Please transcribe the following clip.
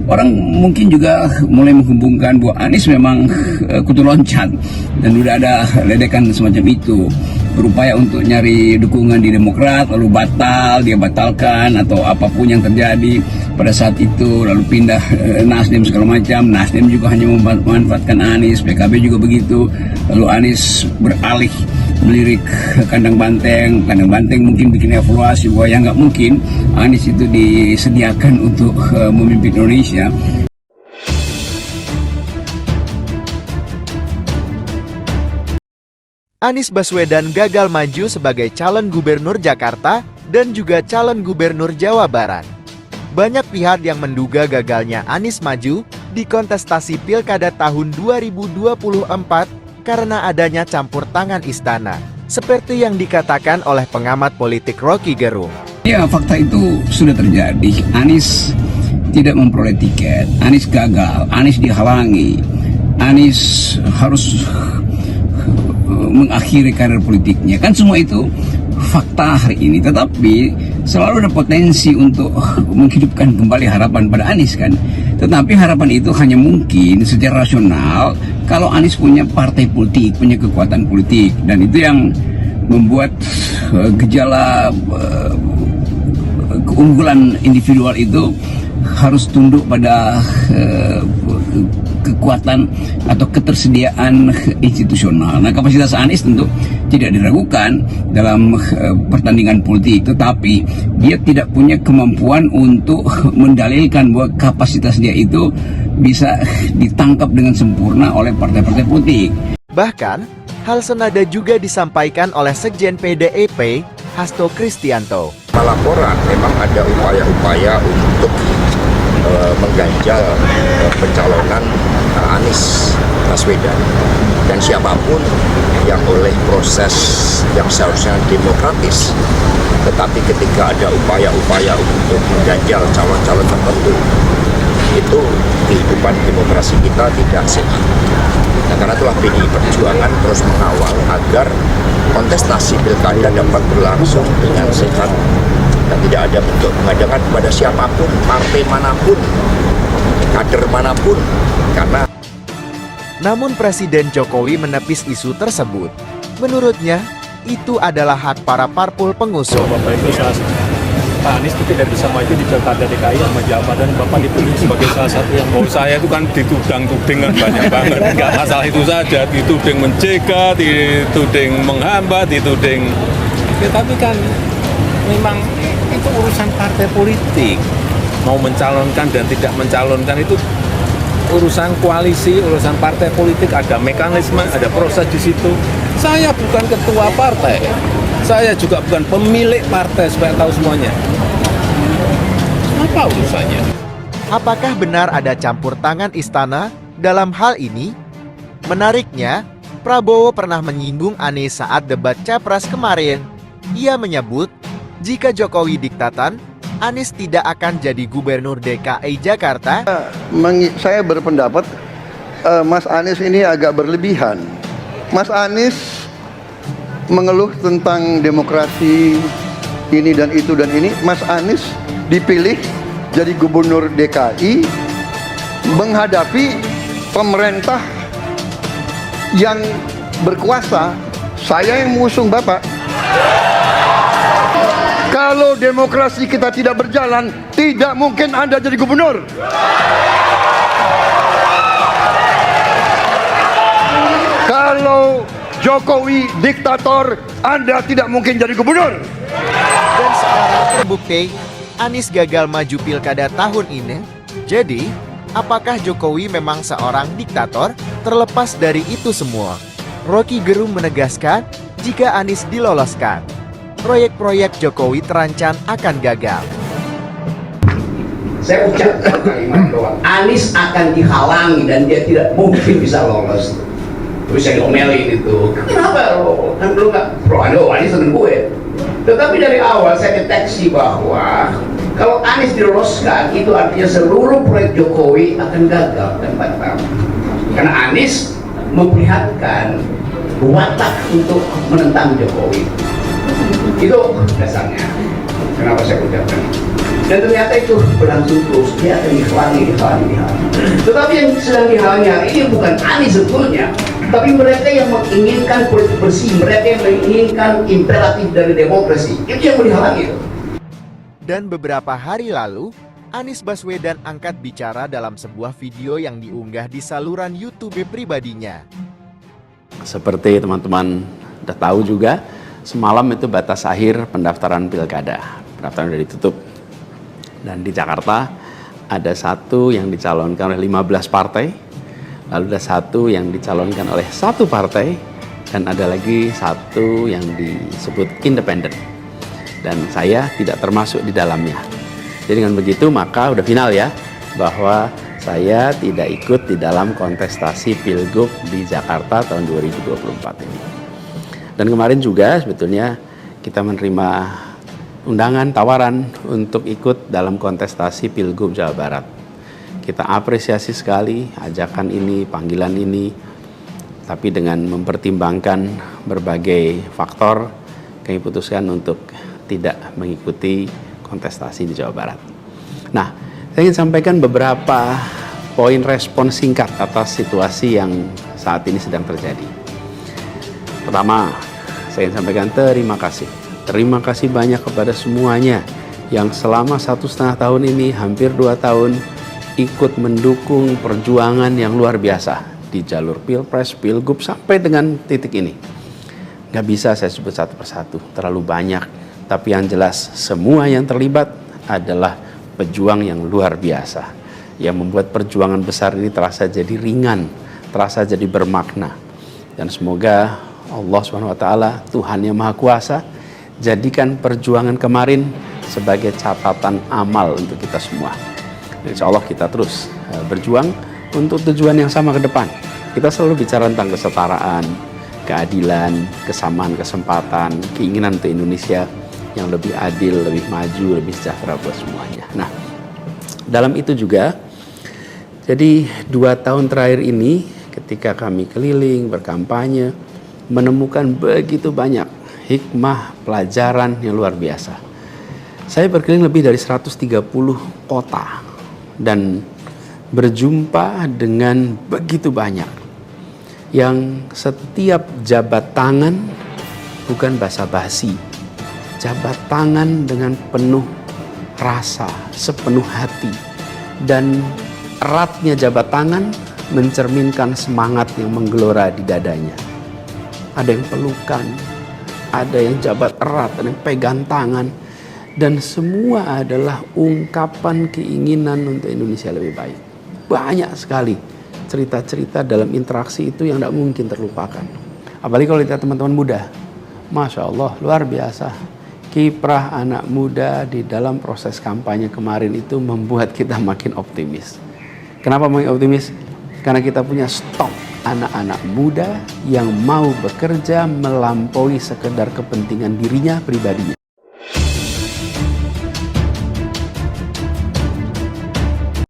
orang mungkin juga mulai menghubungkan bahwa Anies memang kutu loncat dan udah ada ledekan semacam itu, berupaya untuk nyari dukungan di Demokrat lalu dia batalkan atau apapun yang terjadi pada saat itu, lalu pindah Nasdem segala macam. Nasdem juga hanya memanfaatkan Anies, PKB juga begitu, lalu Anies beralih melirik kandang banteng mungkin bikin evaluasi bahwa yang nggak mungkin Anies itu disediakan untuk memimpin Indonesia. Anies Baswedan gagal maju sebagai calon gubernur Jakarta dan juga calon gubernur Jawa Barat. Banyak pihak yang menduga gagalnya Anies maju di kontestasi Pilkada tahun 2024 karena adanya campur tangan istana, seperti yang dikatakan oleh pengamat politik Rocky Gerung. Ya, fakta itu sudah terjadi. Anies tidak memperoleh tiket, Anies gagal, Anies dihalangi, Anies harus mengakhiri karir politiknya. Kan semua itu fakta hari ini, tetapi selalu ada potensi untuk menghidupkan kembali harapan pada Anies kan. Tetapi harapan itu hanya mungkin secara rasional kalau Anies punya partai politik, punya kekuatan politik, dan itu yang membuat gejala keunggulan individual itu harus tunduk pada kekuatan atau ketersediaan institusional. Nah, kapasitas Anies tentu tidak diragukan dalam pertandingan politik, tetapi dia tidak punya kemampuan untuk mendalilkan bahwa kapasitas dia itu bisa ditangkap dengan sempurna oleh partai-partai politik. Bahkan, hal senada juga disampaikan oleh Sekjen PDIP, Hasto Kristianto. Laporan memang ada upaya-upaya untuk mengganjal pencalonan Anies Baswedan, dan siapapun yang oleh proses yang seharusnya demokratis, tetapi ketika ada upaya-upaya untuk mengganjal calon-calon tertentu, itu kehidupan demokrasi kita tidak sehat. Nah, karena itulah PDI Perjuangan terus mengawal agar kontestasi pilkada dapat berlangsung dengan sehat dan tidak ada bentuk pengadangan kepada siapapun, partai manapun, kader manapun, karena. Namun Presiden Jokowi menepis isu tersebut. Menurutnya, itu adalah hak para parpol pengusung. Bapak itu Pak Anies itu tidak bisa maju di Pilkada DKI sama Jawa, dan Bapak dipilih sebagai salah satu yang saya itu kan ditudang-tudingan banyak banget. Enggak masalah itu saja, dituding mencegat, dituding menghambat, dituding. Ya, tapi kan memang itu urusan partai politik. Mau mencalonkan dan tidak mencalonkan itu urusan koalisi, urusan partai politik, ada mekanisme, ada proses di situ. Saya bukan ketua partai, saya juga bukan pemilik partai, supaya tahu semuanya. Apa urusannya? Apakah benar ada campur tangan istana dalam hal ini? Menariknya, Prabowo pernah menyinggung Anies saat debat Capres kemarin. Ia menyebut, jika Jokowi diktatan, Anies tidak akan jadi gubernur DKI Jakarta. Saya berpendapat Mas Anies ini agak berlebihan. Mas Anies mengeluh tentang demokrasi ini dan itu dan ini. Mas Anies dipilih jadi gubernur DKI menghadapi pemerintah yang berkuasa. Saya yang mengusung Bapak. Kalau demokrasi kita tidak berjalan, tidak mungkin Anda jadi gubernur. Kalau Jokowi diktator, Anda tidak mungkin jadi gubernur. Dan sekarang terbukti, Anies gagal maju pilkada tahun ini. Jadi, apakah Jokowi memang seorang diktator? Terlepas dari itu semua, Rocky Gerung menegaskan jika Anies diloloskan, proyek-proyek Jokowi terancam akan gagal. Saya ucapkan kalimat bahwa Anies akan dihalangi dan dia tidak mungkin bisa lolos. Terus saya ngomelin itu, kenapa lo? Kan lo nggak pro Anies dengan gue. Tetapi dari awal saya deteksi bahwa kalau Anies diloloskan, itu artinya seluruh proyek Jokowi akan gagal dan batal. Karena Anies memperlihatkan watak untuk menentang Jokowi. Itu dasarnya. Kenapa saya ucapkan? Dan ternyata itu berlangsung terus, dia akan dihalangi. Tetapi yang sedang dihalangi hari ini bukan Anies sebetulnya, tapi mereka yang menginginkan politik bersih, mereka yang menginginkan imperatif dari demokrasi, itu yang dihalangi. Dan beberapa hari lalu, Anies Baswedan angkat bicara dalam sebuah video yang diunggah di saluran YouTube pribadinya. Seperti teman-teman udah tahu juga, semalam itu batas akhir pendaftaran pilkada. Pendaftaran sudah ditutup. Dan di Jakarta ada satu yang dicalonkan oleh 15 partai, lalu ada satu yang dicalonkan oleh satu partai, dan ada lagi satu yang disebut independen. Dan saya tidak termasuk di dalamnya. Jadi dengan begitu maka udah final ya, bahwa saya tidak ikut di dalam kontestasi Pilgub di Jakarta tahun 2024 ini. Dan kemarin juga sebetulnya kita menerima undangan, tawaran untuk ikut dalam kontestasi Pilgub Jawa Barat. Kita apresiasi sekali ajakan ini, panggilan ini, tapi dengan mempertimbangkan berbagai faktor, kami putuskan untuk tidak mengikuti kontestasi di Jawa Barat. Nah, saya ingin sampaikan beberapa poin respon singkat atas situasi yang saat ini sedang terjadi. Pertama, saya ingin sampaikan terima kasih. Terima kasih banyak kepada semuanya yang selama 1,5 tahun ini, hampir 2 tahun, ikut mendukung perjuangan yang luar biasa di jalur Pilpres, Pilgub, sampai dengan titik ini. Gak bisa saya sebut satu persatu, terlalu banyak. Tapi yang jelas, semua yang terlibat adalah pejuang yang luar biasa, yang membuat perjuangan besar ini terasa jadi ringan, terasa jadi bermakna. Dan semoga Allah SWT, Tuhan yang Maha Kuasa, jadikan perjuangan kemarin sebagai catatan amal untuk kita semua. Insya Allah kita terus berjuang untuk tujuan yang sama ke depan. Kita selalu bicara tentang kesetaraan, keadilan, kesamaan kesempatan, keinginan untuk Indonesia yang lebih adil, lebih maju, lebih sejahtera buat semuanya. Nah, dalam itu juga, jadi 2 tahun terakhir ini ketika kami keliling, berkampanye, menemukan begitu banyak hikmah, pelajaran yang luar biasa. Saya berkeliling lebih dari 130 kota dan berjumpa dengan begitu banyak yang setiap jabat tangan bukan basa-basi, jabat tangan dengan penuh rasa, sepenuh hati, dan eratnya jabat tangan mencerminkan semangat yang menggelora di dadanya. Ada yang pelukan, ada yang jabat erat, ada yang pegang tangan, dan semua adalah ungkapan keinginan untuk Indonesia lebih baik. Banyak sekali cerita-cerita dalam interaksi itu yang tidak mungkin terlupakan. Apalagi kalau lihat teman-teman muda, Masya Allah, luar biasa. Kiprah anak muda di dalam proses kampanye kemarin itu membuat kita makin optimis. Kenapa makin optimis? Karena kita punya stok anak-anak muda yang mau bekerja melampaui sekedar kepentingan dirinya pribadinya.